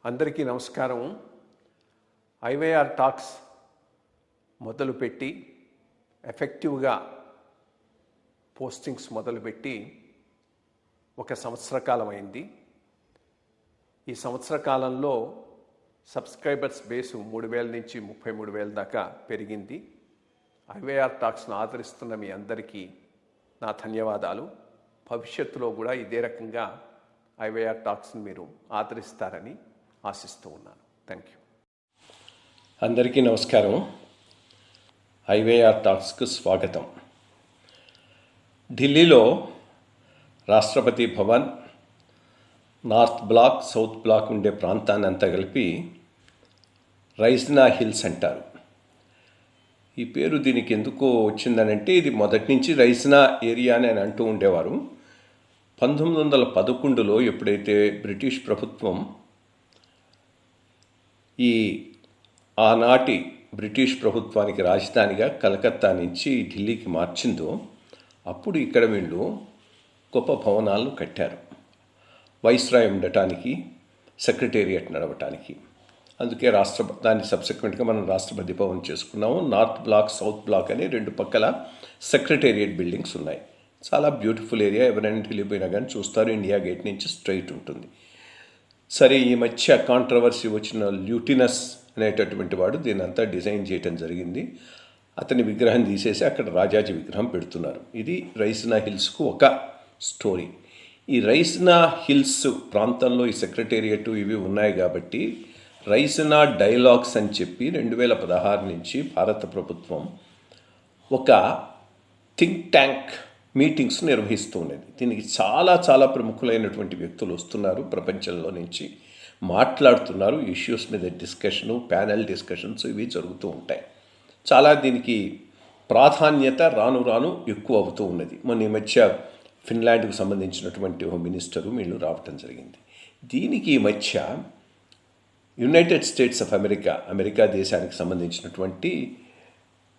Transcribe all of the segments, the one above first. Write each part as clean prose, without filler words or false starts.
అందరికీ నమస్కారం. IYR talks మొదలుపెట్టి ఎఫెక్టివ్గా పోస్టింగ్స్ మొదలుపెట్టి ఒక సంవత్సర కాలం అయింది. ఈ సంవత్సర కాలంలో సబ్స్క్రైబర్స్ బేసు 3,000 నుంచి 33,000 దాకా పెరిగింది. ఐవైఆర్ టాక్స్ను ఆదరిస్తున్న మీ అందరికీ నా ధన్యవాదాలు. భవిష్యత్తులో కూడా ఇదే రకంగా ఐవైఆర్ టాక్స్ని మీరు ఆదరిస్తారని ఆశిస్తూ ఉన్నాను. Thank you. అందరికీ నమస్కారం. ఐవైఆర్ టాక్స్కు స్వాగతం. ఢిల్లీలో Rashtrapati Bhavan, North Block, South Block ఉండే ప్రాంతాన్ని అంతా కలిపి రైజ్నా హిల్స్ అంటారు. ఈ పేరు దీనికి ఎందుకు వచ్చిందనంటే, ఇది మొదటి నుంచి రైజ్నా ఏరియా అని అంటూ ఉండేవారు. 1911లో ఎప్పుడైతే బ్రిటిష్ ప్రభుత్వం ఆనాటి బ్రిటిష్ ప్రభుత్వానికి రాజధానిగా కలకత్తా నుంచి ఢిల్లీకి మార్చిందో, అప్పుడు ఇక్కడ వీళ్ళు గొప్ప భవనాలను కట్టారు. వైస్రాయ్ ఉండటానికి, సెక్రటేరియట్ నడవటానికి. అందుకే దాన్ని సబ్సిక్వెంట్గా మనం రాష్ట్రపతి భవన్ చేసుకున్నాము. నార్త్ బ్లాక్, సౌత్ బ్లాక్ అని రెండు పక్కల సెక్రటేరియట్ బిల్డింగ్స్ ఉన్నాయి. చాలా బ్యూటిఫుల్ ఏరియా. ఎవరైనా ఢిల్లీ పోయినా కానీ చూస్తారు. ఇండియా గేట్ నుంచి స్ట్రైట్ ఉంటుంది. సరే, ఈ మధ్య కాంట్రవర్సీ వచ్చిన ల్యూటినస్ అనేటటువంటి వాడు దీని అంతా డిజైన్ చేయటం జరిగింది. అతని విగ్రహం తీసేసి అక్కడ రాజాజీ విగ్రహం పెడుతున్నారు. ఇది రైజ్నా హిల్స్కు ఒక స్టోరీ. ఈ రైజ్నా హిల్స్ ప్రాంతంలో ఈ సెక్రటేరియట్ ఇవి ఉన్నాయి కాబట్టి రైజ్నా డైలాగ్స్ అని చెప్పి 2016 నుంచి భారత ప్రభుత్వం ఒక థింక్ ట్యాంక్ మీటింగ్స్ నిర్వహిస్తూ ఉన్నది. దీనికి చాలా చాలా ప్రముఖులైనటువంటి వ్యక్తులు వస్తున్నారు, ప్రపంచంలో నుంచి మాట్లాడుతున్నారు. ఇష్యూస్ మీద డిస్కషను, ప్యానెల్ డిస్కషన్స్ ఇవి జరుగుతూ ఉంటాయి. చాలా దీనికి ప్రాధాన్యత రాను రాను ఎక్కువ అవుతూ ఉన్నది. మొన్న ఈ మధ్య ఫిన్లాండ్కు సంబంధించినటువంటి ఒక మినిస్టరు వీళ్ళు రావటం జరిగింది. దీనికి ఈ మధ్య యునైటెడ్ స్టేట్స్ ఆఫ్ అమెరికా దేశానికి సంబంధించినటువంటి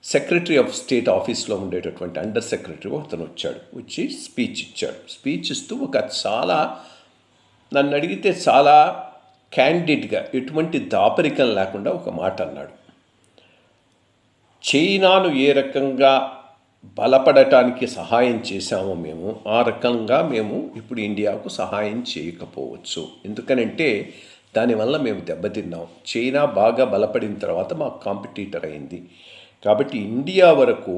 సెక్రటరీ ఆఫ్ స్టేట్ ఆఫీస్లో ఉండేటటువంటి అండర్ సెక్రటరీ అతను వచ్చి స్పీచ్ ఇచ్చాడు. స్పీచ్ ఇస్తూ నన్ను అడిగితే చాలా క్యాండిడ్గా, ఎటువంటి దాపరికం లేకుండా ఒక మాట అన్నాడు. చైనాను ఏ రకంగా బలపడటానికి సహాయం చేశామో మేము, ఆ రకంగా మేము ఇప్పుడు ఇండియాకు సహాయం చేయకపోవచ్చు. ఎందుకనంటే దానివల్ల మేము దెబ్బతిన్నాం. చైనా బాగా బలపడిన తర్వాత మాకు కాంపిటీటర్ అయింది. కాబట్టి ఇండియా వరకు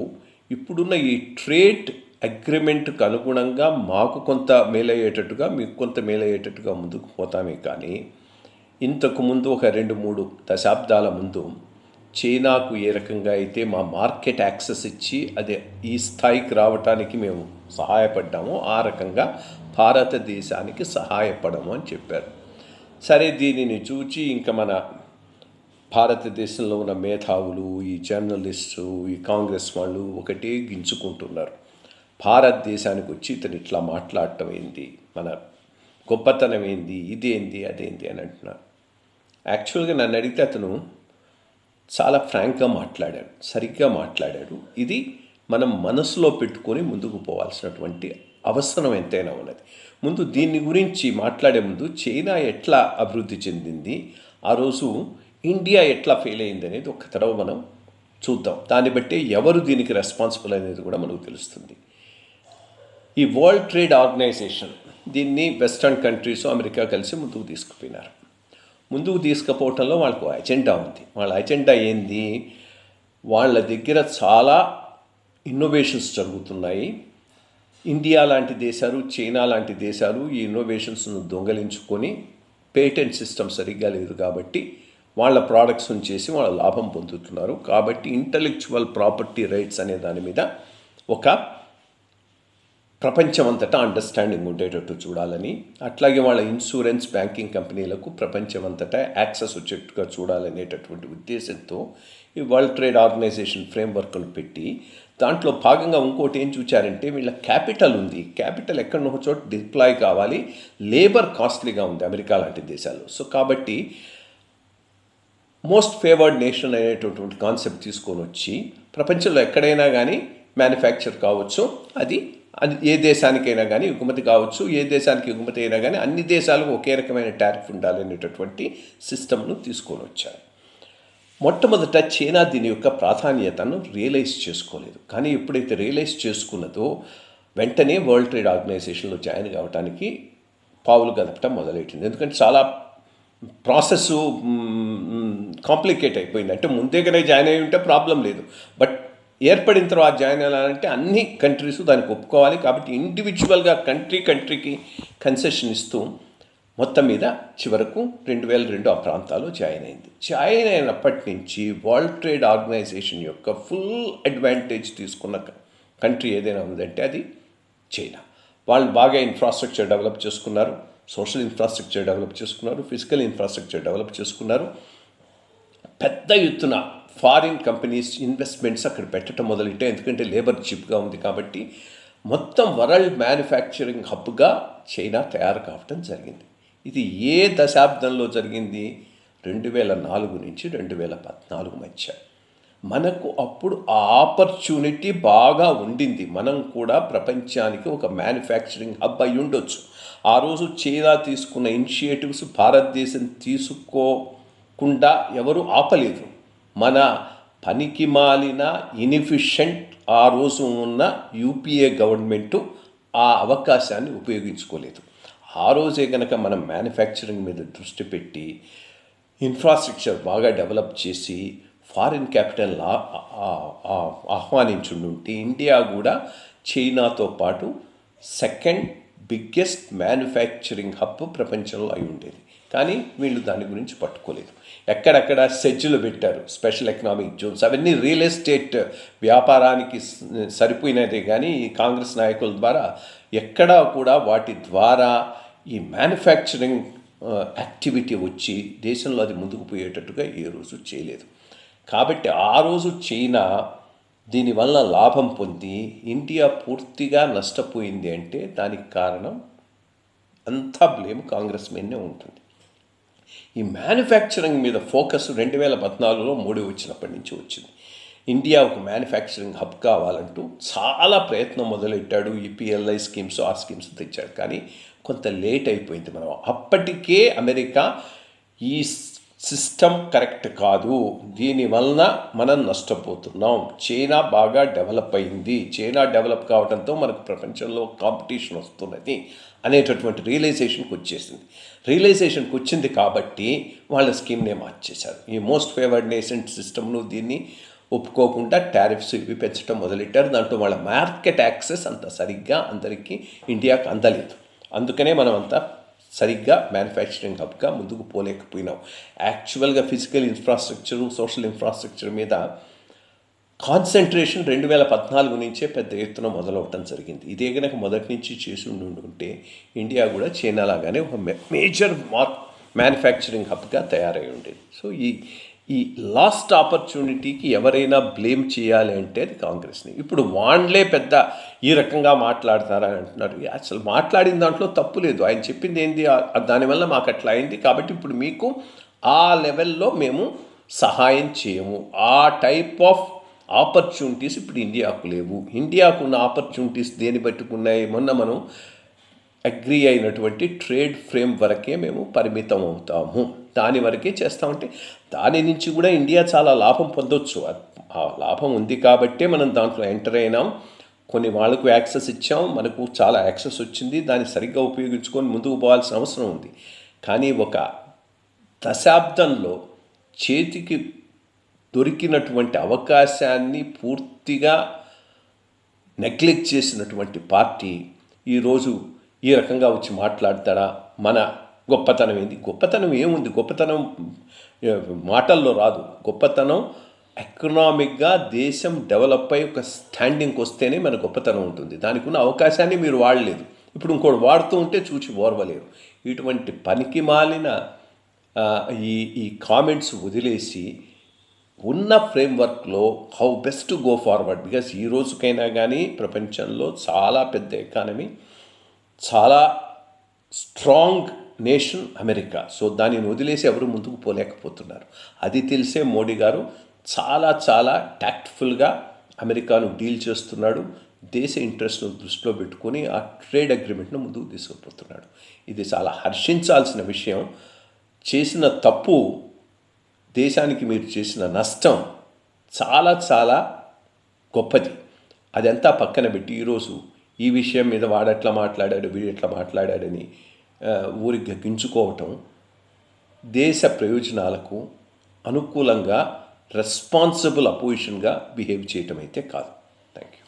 ఇప్పుడున్న ఈ ట్రేడ్ అగ్రిమెంట్కు అనుగుణంగా మాకు కొంత మేలయ్యేటట్టుగా, మీకు కొంత మేలయ్యేటట్టుగా ముందుకు పోతామే. కానీ ఇంతకుముందు ఒక 2-3 దశాబ్దాల ముందు చైనాకు ఏ రకంగా అయితే మా మార్కెట్ యాక్సెస్ ఇచ్చి అదే ఈ స్థాయికి రావటానికి మేము సహాయపడ్డామో, ఆ రకంగా భారతదేశానికి సహాయపడము అని చెప్పారు. సరే, దీనిని చూచి ఇంకా మన భారతదేశంలో ఉన్న మేధావులు, ఈ జర్నలిస్టు, ఈ కాంగ్రెస్ వాళ్ళు ఒకటే గించుకుంటున్నారు. భారతదేశానికి వచ్చి ఇతను ఇట్లా మాట్లాడటం ఏంది, మన గొప్పతనం ఏంది, ఇదేంది అదేంది అని అంటున్నారు. యాక్చువల్గా నన్ను అడిగితే అతను చాలా ఫ్రాంక్గా మాట్లాడాడు, సరిగ్గా మాట్లాడాడు. ఇది మనం మనసులో పెట్టుకొని ముందుకు పోవాల్సినటువంటి అవసరం ఎంతైనా ఉన్నది. ముందు దీని గురించి మాట్లాడే ముందు చైనా ఎట్లా అభివృద్ధి చెందింది, ఆ రోజు ఇండియా ఎట్లా ఫెయిల్ అయింది అనేది ఒక తడవ మనం చూద్దాం. దాన్ని బట్టే ఎవరు దీనికి రెస్పాన్సిబుల్ అనేది కూడా మనకు తెలుస్తుంది. ఈ వరల్డ్ ట్రేడ్ ఆర్గనైజేషన్ దీన్ని వెస్టర్న్ కంట్రీస్, అమెరికా కలిసి ముందుకు తీసుకుపోయినారు. ముందుకు తీసుకుపోవటంలో వాళ్ళకు అజెండా ఉంది. వాళ్ళ అజెండా ఏంది? వాళ్ళ దగ్గర చాలా ఇన్నోవేషన్స్ జరుగుతున్నాయి. ఇండియా లాంటి దేశాలు, చైనా లాంటి దేశాలు ఈ ఇన్నోవేషన్స్ను దొంగలించుకొని పేటెంట్ సిస్టమ్ సరిగ్గా లేదు కాబట్టి వాళ్ళ ప్రోడక్ట్స్ని చేసి వాళ్ళ లాభం పొందుతున్నారు. కాబట్టి ఇంటలెక్చువల్ ప్రాపర్టీ రైట్స్ అనే దాని మీద ఒక ప్రపంచమంతటా అండర్స్టాండింగ్ ఉండేటట్టు చూడాలని, అట్లాగే వాళ్ళ ఇన్సూరెన్స్, బ్యాంకింగ్ కంపెనీలకు ప్రపంచమంతటా యాక్సెస్ వచ్చేట్టుగా చూడాలనేటటువంటి ఉద్దేశంతో ఈ వరల్డ్ ట్రేడ్ ఆర్గనైజేషన్ ఫ్రేమ్వర్క్ను పెట్టి, దాంట్లో భాగంగా ఇంకోటి ఏం చూచారంటే, వీళ్ళ క్యాపిటల్ ఉంది. క్యాపిటల్ ఎక్కడో చోట డిప్లాయ్ కావాలి. లేబర్ కాస్ట్లీగా ఉంది అమెరికా లాంటి దేశాల్లో. సో కాబట్టి మోస్ట్ ఫేవర్డ్ నేషన్ అనేటటువంటి కాన్సెప్ట్ తీసుకొని వచ్చి ప్రపంచంలో ఎక్కడైనా కానీ మ్యానుఫ్యాక్చర్ కావచ్చు, అది అది ఏ దేశానికైనా కానీ ఎగుమతి కావచ్చు, ఏ దేశానికి ఎగుమతి అయినా కానీ అన్ని దేశాలకు ఒకే రకమైన టారిఫ్ ఉండాలనేటటువంటి సిస్టమ్ను తీసుకొని వచ్చారు. మొట్టమొదట చైనా దీని యొక్క ప్రాధాన్యతను రియలైజ్ చేసుకోలేదు. కానీ ఎప్పుడైతే రియలైజ్ చేసుకున్నదో వెంటనే వరల్డ్ ట్రేడ్ ఆర్గనైజేషన్లో జాయిన్ కావడానికి పావులు కదపటం మొదలెట్టింది. ఎందుకంటే చాలా ప్రాసెస్ కాంప్లికేట్ అయిపోయింది. అంటే ముందేగానే జాయిన్ అయి ఉంటే ప్రాబ్లం లేదు, బట్ ఏర్పడిన తర్వాత జాయిన్ అవ్వాలంటే అన్ని కంట్రీస్ దానికి ఒప్పుకోవాలి. కాబట్టి ఇండివిజువల్గా కంట్రీకి కన్సెషన్ ఇస్తూ మొత్తం మీద చివరకు 2002 ఆ ప్రాంతాల్లో జాయిన్ అయింది. జాయిన్ అయినప్పటి నుంచి వరల్డ్ ట్రేడ్ ఆర్గనైజేషన్ యొక్క ఫుల్ అడ్వాంటేజ్ తీసుకున్న కంట్రీ ఏదైనా ఉందంటే అది చైనా. వాళ్ళు బాగా ఇన్ఫ్రాస్ట్రక్చర్ డెవలప్ చేసుకున్నారు, సోషల్ ఇన్ఫ్రాస్ట్రక్చర్ డెవలప్ చేసుకున్నారు, ఫిజికల్ ఇన్ఫ్రాస్ట్రక్చర్ డెవలప్ చేసుకున్నారు. పెద్ద ఎత్తున ఫారిన్ కంపెనీస్ ఇన్వెస్ట్మెంట్స్ అక్కడ పెట్టడం మొదలెట్టాయి. ఎందుకంటే లేబర్ చీప్గా ఉంది కాబట్టి మొత్తం వరల్డ్ మ్యానుఫ్యాక్చరింగ్ హబ్గా చైనా తయారు కావటం జరిగింది. ఇది ఏ దశాబ్దంలో జరిగింది? 2004 నుంచి 2014 మధ్య. మనకు అప్పుడు ఆ ఆపర్చునిటీ బాగా ఉండింది. మనం కూడా ప్రపంచానికి ఒక మ్యానుఫ్యాక్చరింగ్ హబ్ అయి ఉండొచ్చు. ఆ రోజు చైనా తీసుకున్న ఇనిషియేటివ్స్ భారతదేశం తీసుకోకుండా ఎవరు ఆపలేదు. మన పనికి మాలిన ఇన్ఎఫిషియెంట్ ఆ రోజు ఉన్న యూపీఏ గవర్నమెంటు ఆ అవకాశాన్ని ఉపయోగించుకోలేదు. ఆ రోజే కనుక మనం మ్యానుఫ్యాక్చరింగ్ మీద దృష్టి పెట్టి ఇన్ఫ్రాస్ట్రక్చర్ బాగా డెవలప్ చేసి ఫారిన్ క్యాపిటల్ ఆహ్వానించుంటే ఇండియా కూడా చైనాతో పాటు సెకండ్ బిగ్గెస్ట్ మ్యానుఫ్యాక్చరింగ్ హబ్ ప్రపంచంలో అయి ఉండేది. కానీ వీళ్ళు దాని గురించి పట్టుకోలేదు. ఎక్కడెక్కడ సెజ్జులు పెట్టారు, స్పెషల్ ఎకనామిక్ జోన్స్, అవన్నీ రియల్ ఎస్టేట్ వ్యాపారానికి సరిపోయినదే. కానీ ఈ కాంగ్రెస్ నాయకుల ద్వారా ఎక్కడా కూడా వాటి ద్వారా ఈ మ్యానుఫ్యాక్చరింగ్ యాక్టివిటీ వచ్చి దేశంలో అది ముందుకు పోయేటట్టుగా ఏ రోజు చేయలేదు. కాబట్టి ఆ రోజు చైనా దీనివల్ల లాభం పొంది ఇండియా పూర్తిగా నష్టపోయింది అంటే దానికి కారణం అంతా బ్లేమ్ కాంగ్రెస్ మీదనే ఉంటుంది. ఈ మ్యానుఫ్యాక్చరింగ్ మీద ఫోకస్ 2014లో మోడీ వచ్చినప్పటి నుంచి వచ్చింది. ఇండియా ఒక మ్యానుఫ్యాక్చరింగ్ హబ్ కావాలంటూ చాలా ప్రయత్నం మొదలెట్టాడు. ఈ పిఎల్ఐ స్కీమ్స్ ఆ స్కీమ్స్ తెచ్చాడు. కానీ కొంత లేట్ అయిపోయింది. మనం అప్పటికే అమెరికా ఈ సిస్టమ్ కరెక్ట్ కాదు, దీనివలన మనం నష్టపోతున్నాం, చైనా బాగా డెవలప్ అయింది, చైనా డెవలప్ కావడంతో మనకు ప్రపంచంలో కాంపిటీషన్ వస్తున్నది అనేటటువంటి రియలైజేషన్కి వచ్చేసింది. రియలైజేషన్కి వచ్చింది కాబట్టి వాళ్ళ స్కీమ్నే మార్చేశారు. ఈ మోస్ట్ ఫేవర్డ్ నేషన్ సిస్టమ్ను దీన్ని ఒప్పుకోకుండా టారిఫ్స్ ఇవి పెంచడం మొదలెట్టారు. దాంట్లో వాళ్ళ మార్కెట్ యాక్సెస్ అంత సరిగ్గా అందరికీ ఇండియాకు అందలేదు. అందుకనే మనం అంతా సరిగ్గా మ్యానుఫ్యాక్చరింగ్ హబ్గా ముందుకు పోలేకపోయినాం. యాక్చువల్గా ఫిజికల్ ఇన్ఫ్రాస్ట్రక్చరు, సోషల్ ఇన్ఫ్రాస్ట్రక్చర్ మీద కాన్సన్ట్రేషన్ 2014 నుంచే పెద్ద ఎత్తున మొదలవటం జరిగింది. ఇదే కనుక మొదటి నుంచి చేసి ఉంటే ఇండియా కూడా చైనా లాగానే ఒక మేజర్ మ్యానుఫ్యాక్చరింగ్ హబ్గా తయారై ఉండేది. సో ఈ లాస్ట్ ఆపర్చునిటీకి ఎవరైనా బ్లేమ్ చేయాలి అంటే అది కాంగ్రెస్ని. ఇప్పుడు వాళ్ళే పెద్ద ఈ రకంగా మాట్లాడతారని అంటున్నారు. అసలు మాట్లాడిన దాంట్లో తప్పు లేదు. ఆయన చెప్పింది ఏంది, దానివల్ల మాకు అట్లా అయింది కాబట్టి ఇప్పుడు మీకు ఆ లెవెల్లో మేము సహాయం చేయము. ఆ టైప్ ఆఫ్ ఆపర్చునిటీస్ ఇప్పుడు ఇండియాకు లేవు. ఇండియాకు ఉన్న ఆపర్చునిటీస్ దేని పట్టుకున్నాయి? మొన్న మనం అగ్రీ అయినటువంటి ట్రేడ్ ఫ్రేమ్ వరకే మేము పరిమితం అవుతాము, దాని వరకే చేస్తామంటే దాని నుంచి కూడా ఇండియా చాలా లాభం పొందొచ్చు. ఆ లాభం ఉంది కాబట్టే మనం దాంట్లో ఎంటర్ అయినాం. కొన్ని వాళ్ళకు యాక్సెస్ ఇచ్చాం, మనకు చాలా యాక్సెస్ వచ్చింది. దాన్ని సరిగ్గా ఉపయోగించుకొని ముందుకు పోవాల్సిన అవసరం ఉంది. కానీ ఒక దశాబ్దంలో చేతికి దొరికినటువంటి అవకాశాన్ని పూర్తిగా నెగ్లెక్ట్ చేసినటువంటి పార్టీ ఈరోజు ఈ రకంగా వచ్చి మాట్లాడతాడా? మన గొప్పతనం ఏంది? గొప్పతనం ఏముంది? గొప్పతనం మాటల్లో రాదు. గొప్పతనం ఎకనామిక్గా దేశం డెవలప్ అయ్యి ఒక స్టాండింగ్కి వస్తేనే మన గొప్పతనం ఉంటుంది. దానికి ఉన్న అవకాశాన్ని మీరు వాడలేదు. ఇప్పుడు ఇంకోటి వాడుతూ ఉంటే చూచి ఓర్వలేరు. ఇటువంటి పనికి మాలిన ఈ కామెంట్స్ వదిలేసి ఉన్న ఫ్రేమ్వర్క్లో how best to go forward. Because ఈ రోజుకైనా కానీ ప్రపంచంలో చాలా పెద్ద ఎకానమీ, చాలా స్ట్రాంగ్ నేషన్ అమెరికా. సో దానిని వదిలేసి ఎవరు ముందుకు పోలేకపోతున్నారు. అది తెలిసే మోడీ గారు చాలా చాలా ట్యాక్ట్ఫుల్గా అమెరికాను డీల్ చేస్తున్నాడు. దేశ ఇంట్రెస్ట్ను దృష్టిలో పెట్టుకొని ఆ ట్రేడ్ అగ్రిమెంట్ను ముందుకు తీసుకుపోతున్నాడు. ఇది చాలా హర్షించాల్సిన విషయం. చేసిన తప్పు, దేశానికి మీరు చేసిన నష్టం చాలా చాలా గొప్పది. అదంతా పక్కన పెట్టి ఈరోజు ఈ విషయం మీద వాడెట్లా మాట్లాడాడు, వీడెట్లా మాట్లాడాడని ఊరికి గగ్గించుకోవటం దేశ ప్రయోజనాలకు అనుకూలంగా రెస్పాన్సిబుల్ అపోజిషన్గా బిహేవ్ చేయటం అయితే కాదు. Thank you.